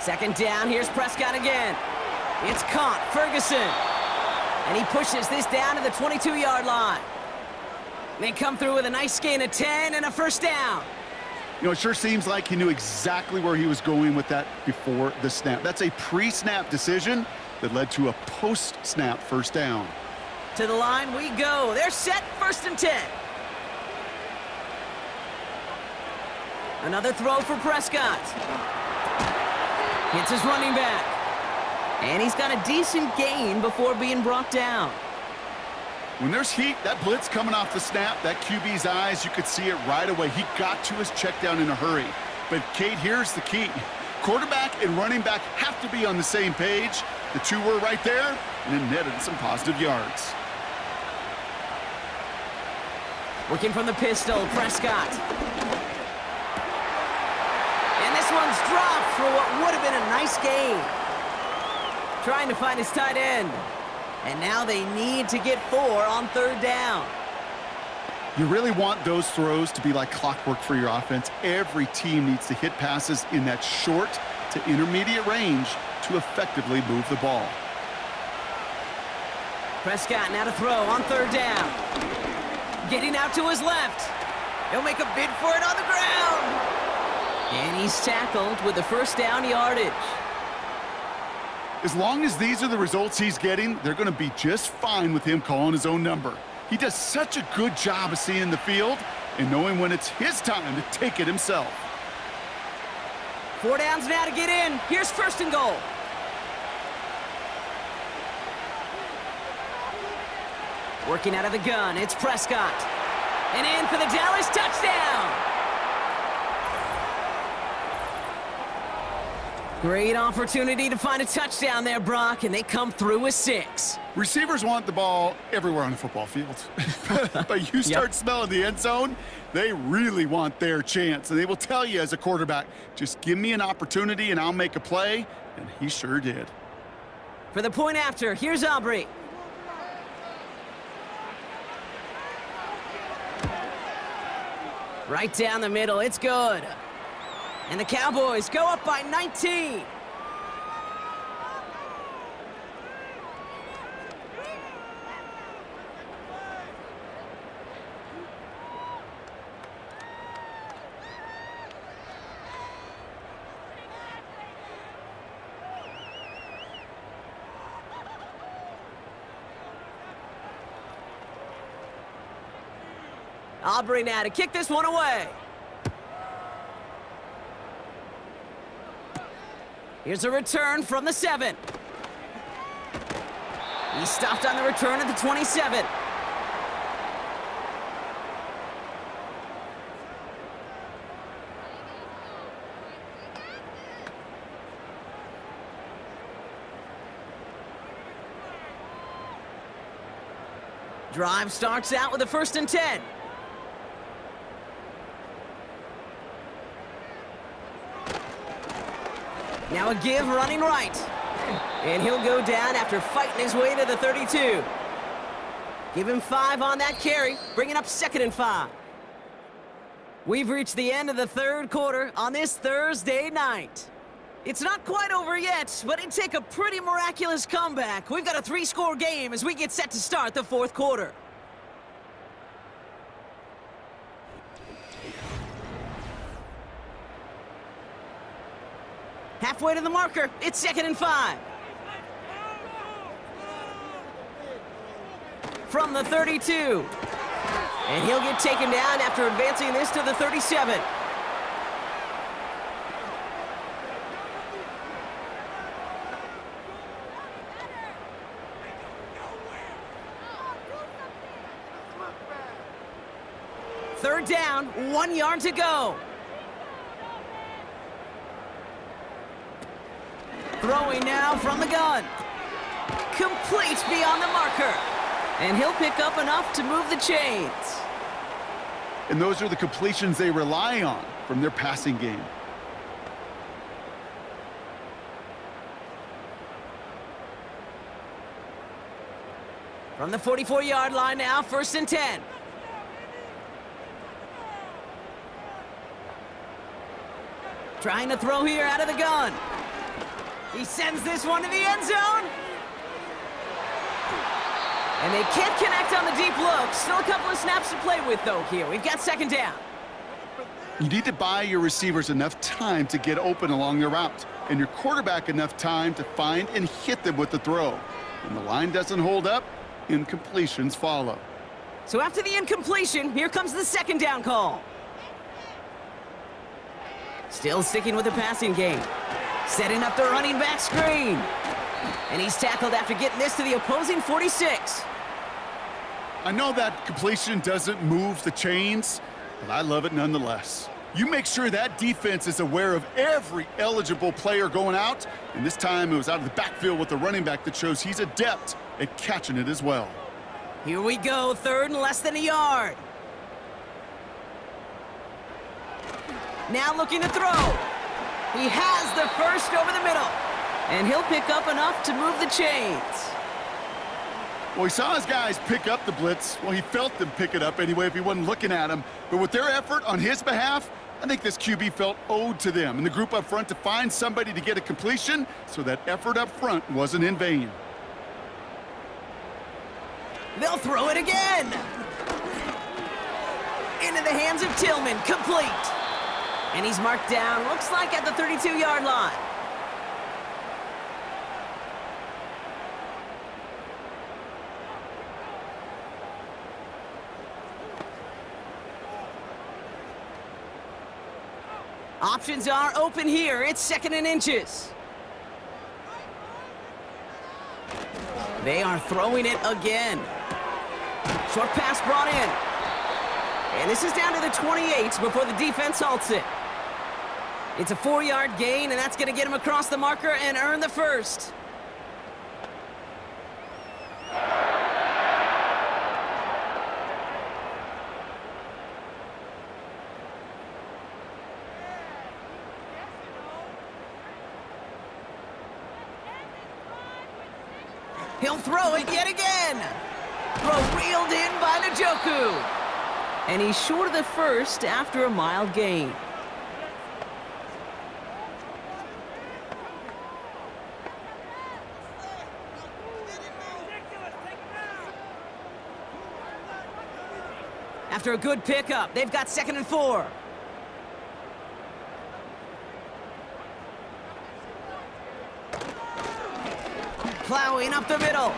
Second down, here's Prescott again. It's caught, Ferguson. And he pushes this down to the 22-yard line. They come through with a nice gain of 10 and a 1st down. You know, it sure seems like he knew exactly where he was going with that before the snap. That's a pre-snap decision that led to a post-snap 1st down. To the line we go. They're set, 1st and 10. Another throw for Prescott. Hits his running back. And he's got a decent gain before being brought down. When there's heat, that blitz coming off the snap, that QB's eyes, you could see it right away. He got to his check down in a hurry. But, Kate, here's the key. Quarterback and running back have to be on the same page. The two were right there, and it netted some positive yards. Working from the pistol, Prescott. And this one's dropped for what would have been a nice gain. Trying to find his tight end. And now they need to get 4 on 3rd down. You really want those throws to be like clockwork for your offense. Every team needs to hit passes in that short to intermediate range to effectively move the ball. Prescott now to throw on 3rd down. Getting out to his left. He'll make a bid for it on the ground. And he's tackled with the 1st down yardage. As long as these are the results he's getting, they're going to be just fine with him calling his own number. He does such a good job of seeing the field and knowing when it's his time to take it himself. 4 downs now to get in. Here's 1st and goal. Working out of the gun, it's Prescott. And in for the Dallas touchdown. Great opportunity to find a touchdown there, Brock, and they come through with 6. Receivers want the ball everywhere on the football field. But you start smelling the end zone, they really want their chance. And they will tell you as a quarterback, just give me an opportunity and I'll make a play. And he sure did. For the point after, here's Aubrey. Right down the middle, it's good. And the Cowboys go up by 19. Aubrey now to kick this one away. Here's a return from the 7. He stopped on the return at the 27. Drive starts out with a 1st and 10. Now a give running right. And he'll go down after fighting his way to the 32. Give him 5 on that carry, bringing up 2nd and 5. We've reached the end of the 3rd quarter on this Thursday night. It's not quite over yet, but it'd take a pretty miraculous comeback. We've got a 3-score game as we get set to start the 4th quarter. Halfway to the marker, it's 2nd and 5. From the 32. And he'll get taken down after advancing this to the 37. Third down, 1 yard to go. Throwing now from the gun. Complete beyond the marker. And he'll pick up enough to move the chains. And those are the completions they rely on from their passing game. From the 44-yard line now, 1st and 10. Trying to throw here out of the gun. He sends this one to the end zone. And they can't connect on the deep look. Still a couple of snaps to play with, though, here. We've got 2nd down. You need to buy your receivers enough time to get open along their route, and your quarterback enough time to find and hit them with the throw. When the line doesn't hold up, incompletions follow. So after the incompletion, here comes the 2nd down call. Still sticking with the passing game. Setting up the running back screen. And he's tackled after getting this to the opposing 46. I know that completion doesn't move the chains, but I love it nonetheless. You make sure that defense is aware of every eligible player going out, and this time it was out of the backfield with the running back that shows he's adept at catching it as well. Here we go, 3rd and less than a yard. Now looking to throw. He has the first over the middle, and he'll pick up enough to move the chains. Well, he saw his guys pick up the blitz. Well, he felt them pick it up anyway if he wasn't looking at him. But with their effort on his behalf, I think this QB felt owed to them and the group up front to find somebody to get a completion, so that effort up front wasn't in vain. They'll throw it again. Into the hands of Tillman, complete. And he's marked down, looks like at the 32-yard line. Options are open here. It's 2nd and inches. They are throwing it again. Short pass brought in. And this is down to the 28 before the defense halts it. It's a 4-yard gain, and that's going to get him across the marker and earn the first. He'll throw it yet again. Throw reeled in by Njoku. And he's short of the first after a mild gain. After a good pickup, they've got 2nd and 4. Plowing up the middle.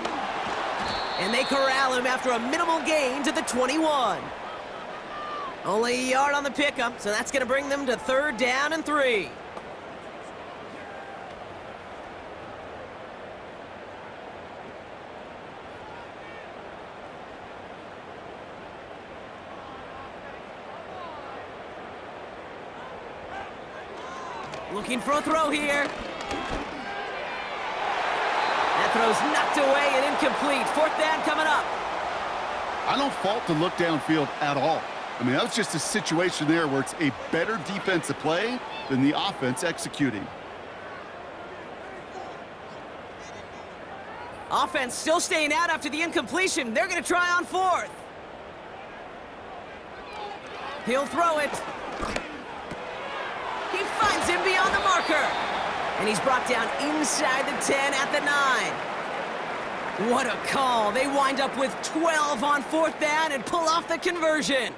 And they corral him after a minimal gain to the 21. Only a yard on the pickup, so that's going to bring them to 3rd down and 3. Looking for a throw here. That throw's knocked away and incomplete. 4th down coming up. I don't fault the look downfield at all. I mean, that was just a situation there where it's a better defensive play than the offense executing. Offense still staying out after the incompletion. They're going to try on 4th. He'll throw it. He finds him beyond the marker. And he's brought down inside the 10 at the 9. What a call. They wind up with 12 on 4th down and pull off the conversion.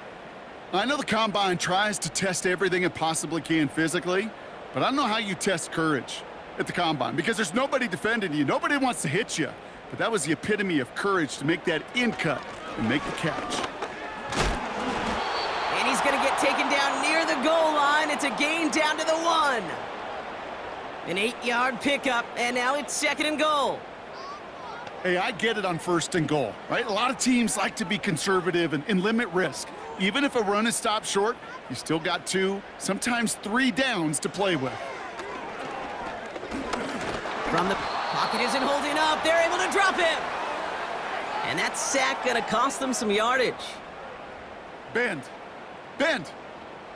I know the Combine tries to test everything it possibly can physically, but I don't know how you test courage at the Combine, because there's nobody defending you. Nobody wants to hit you. But that was the epitome of courage to make that in cut and make the catch. And he's going to get taken down near the goal line. It's a gain down to the 1. An 8-yard pickup, and now it's 2nd and goal. Hey, I get it on 1st and goal, right? A lot of teams like to be conservative and limit risk. Even if a run is stopped short, you still got 2, sometimes 3 downs to play with. From the pocket isn't holding up. They're able to drop him. And that sack going to cost them some yardage. Bend. Bend.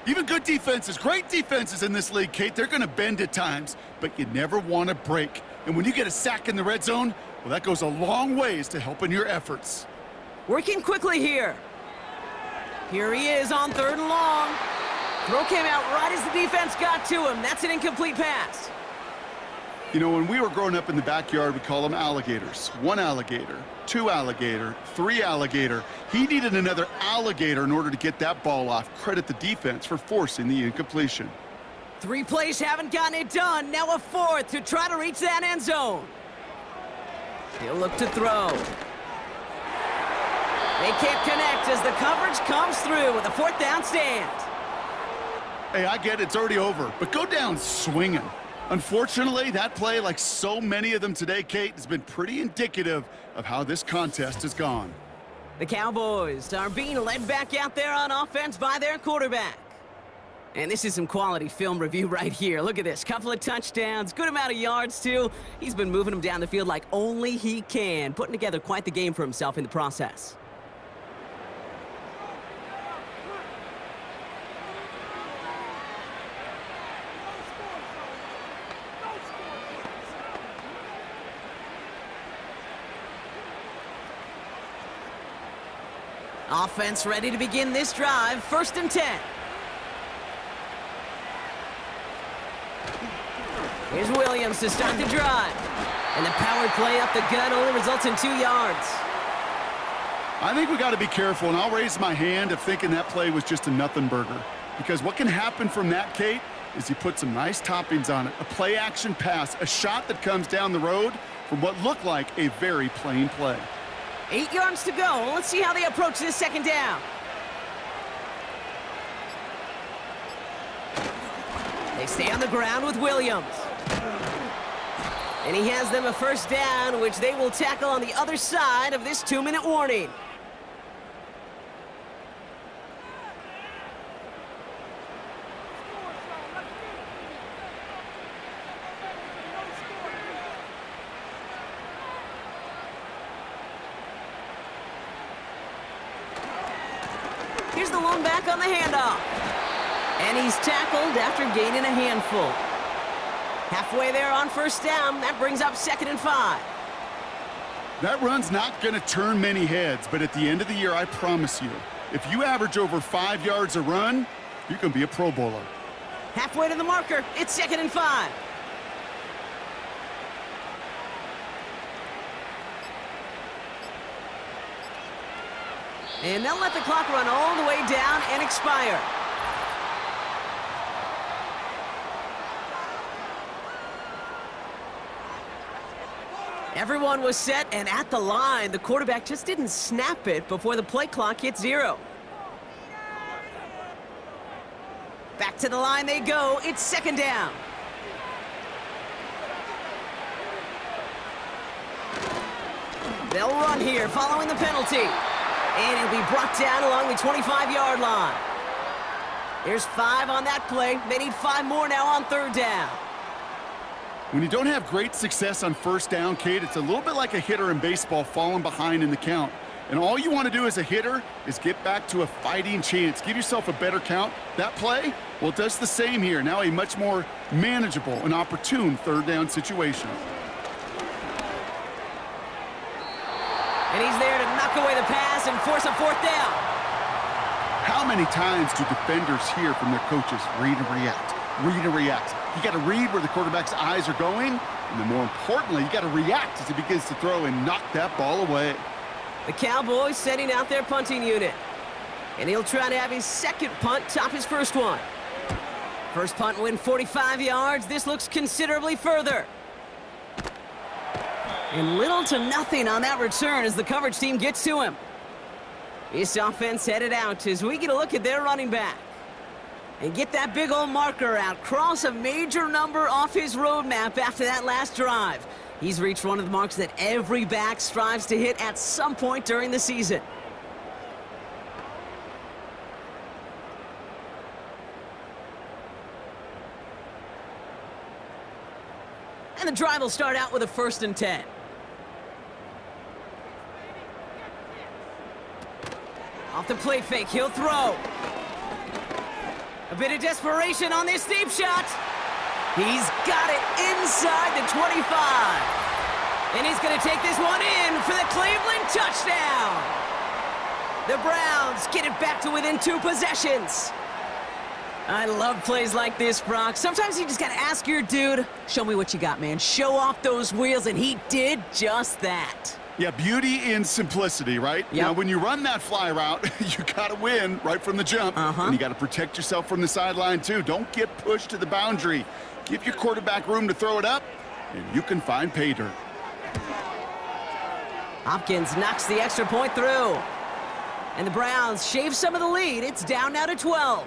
Even good defenses, great defenses in this league, Kate, they're going to bend at times, but you never want to break. And when you get a sack in the red zone, well, that goes a long ways to helping your efforts. Working quickly here. Here he is on 3rd and long. Throw came out right as the defense got to him. That's an incomplete pass. You know, when we were growing up in the backyard, we call them alligators. 1 alligator, 2 alligator, 3 alligator. He needed another alligator in order to get that ball off. Credit the defense for forcing the incompletion. 3 plays haven't gotten it done. Now a 4th to try to reach that end zone. He'll look to throw. They can't connect as the coverage comes through with a 4th down stand. Hey, I get it, it's already over, but go down swinging. Unfortunately, that play, like so many of them today, Kate, has been pretty indicative of how this contest has gone. The Cowboys are being led back out there on offense by their quarterback. And this is some quality film review right here. Look at this. Couple of touchdowns, good amount of yards, too. He's been moving them down the field like only he can, putting together quite the game for himself in the process. Offense ready to begin this drive. 1st and 10. Here's Williams to start the drive. And the power play up the gut only results in 2 yards. I think we got to be careful, and I'll raise my hand of thinking that play was just a nothing burger. Because what can happen from that, Kate, is he put some nice toppings on it. A play-action pass, a shot that comes down the road from what looked like a very plain play. 8 yards to go. Let's see how they approach this 2nd down. They stay on the ground with Williams. And he has them a 1st down, which they will tackle on the other side of this 2-minute warning. Here's the lone back on the handoff. And he's tackled after gaining a handful. Halfway there on 1st down. That brings up 2nd and 5. That run's not going to turn many heads, but at the end of the year, I promise you, if you average over 5 yards a run, you're going to be a Pro Bowler. Halfway to the marker. It's 2nd and 5. And they'll let the clock run all the way down and expire. Everyone was set and at the line. The quarterback just didn't snap it before the play clock hit 0. Back to the line they go. It's 2nd down. They'll run here following the penalty. And it'll be brought down along the 25-yard line. There's 5 on that play. They need 5 more now on 3rd down. When you don't have great success on 1st down, Kate, it's a little bit like a hitter in baseball falling behind in the count. And all you want to do as a hitter is get back to a fighting chance. Give yourself a better count. That play, well, it does the same here. Now a much more manageable and opportune 3rd down situation. And he's there to knock away the pass and force a 4th down. How many times do defenders hear from their coaches, read and react, read and react? You got to read where the quarterback's eyes are going, and then more importantly, you got to react as he begins to throw and knock that ball away. The Cowboys setting out their punting unit. And he'll try to have his 2nd punt top his 1st one. First punt win 45 yards. This looks considerably further. And little to nothing on that return as the coverage team gets to him. This offense headed out as we get a look at their running back. And get that big old marker out. Cross a major number off his roadmap after that last drive. He's reached one of the marks that every back strives to hit at some point during the season. And the drive will start out with a 1st and 10. Off the play fake, he'll throw. A bit of desperation on this deep shot. He's got it inside the 25. And he's going to take this one in for the Cleveland touchdown. The Browns get it back to within 2 possessions. I love plays like this, Brock. Sometimes you just got to ask your dude, show me what you got, man. Show off those wheels, and he did just that. Yeah, beauty in simplicity, right? Yep. Now, when you run that fly route, you got to win right from the jump. And you got to protect yourself from the sideline, too. Don't get pushed to the boundary. Give your quarterback room to throw it up, and you can find pay dirt. Hopkins knocks the extra point through. And the Browns shave some of the lead. It's down now to 12.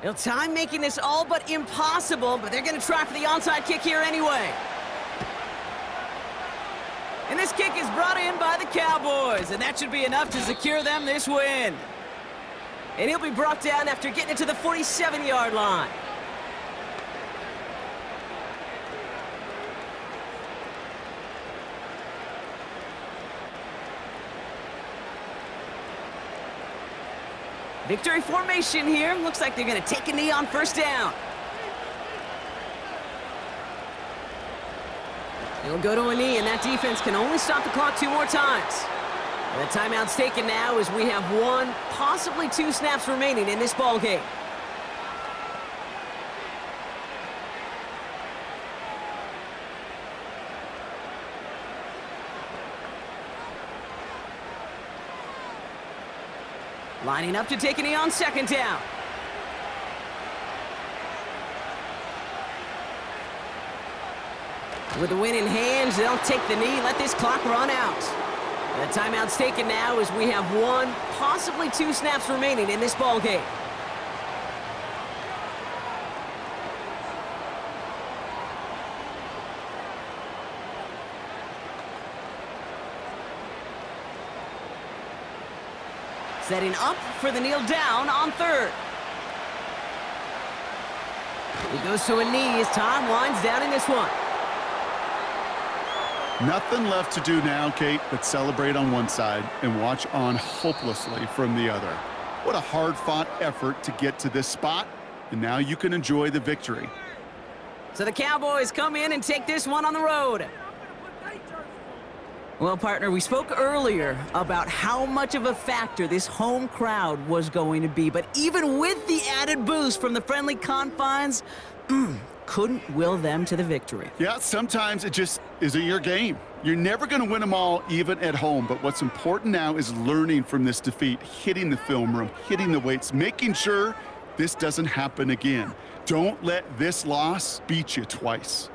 Well, time making this all but impossible, but they're going to try for the onside kick here anyway. And this kick is brought in by the Cowboys, and that should be enough to secure them this win. And he'll be brought down after getting it to the 47-yard line. Victory formation here. Looks like they're going to take a knee on first down. He'll go to a knee, and that defense can only stop the clock 2 more times. And the timeout's taken now as we have 1, possibly 2 snaps remaining in this ball game. Lining up to take a knee on second down. With the win in hands, they'll take the knee, let this clock run out. The timeout's taken now as we have 1, possibly 2 snaps remaining in this ball game. Setting up for the kneel down on third. He goes to a knee as time winds down in this one. Nothing left to do now, Kate, but celebrate on one side and watch on hopelessly from the other. What a hard-fought effort to get to this spot, and now you can enjoy the victory. So the Cowboys come in and take this one on the road. Well, partner, we spoke earlier about how much of a factor this home crowd was going to be, but even with the added boost from the friendly confines, couldn't will them to the victory. Yeah, sometimes it just isn't your game. You're never going to win them all, even at home, but what's important now is learning from this defeat, hitting the film room, hitting the weights, making sure this doesn't happen again. Don't let this loss beat you twice.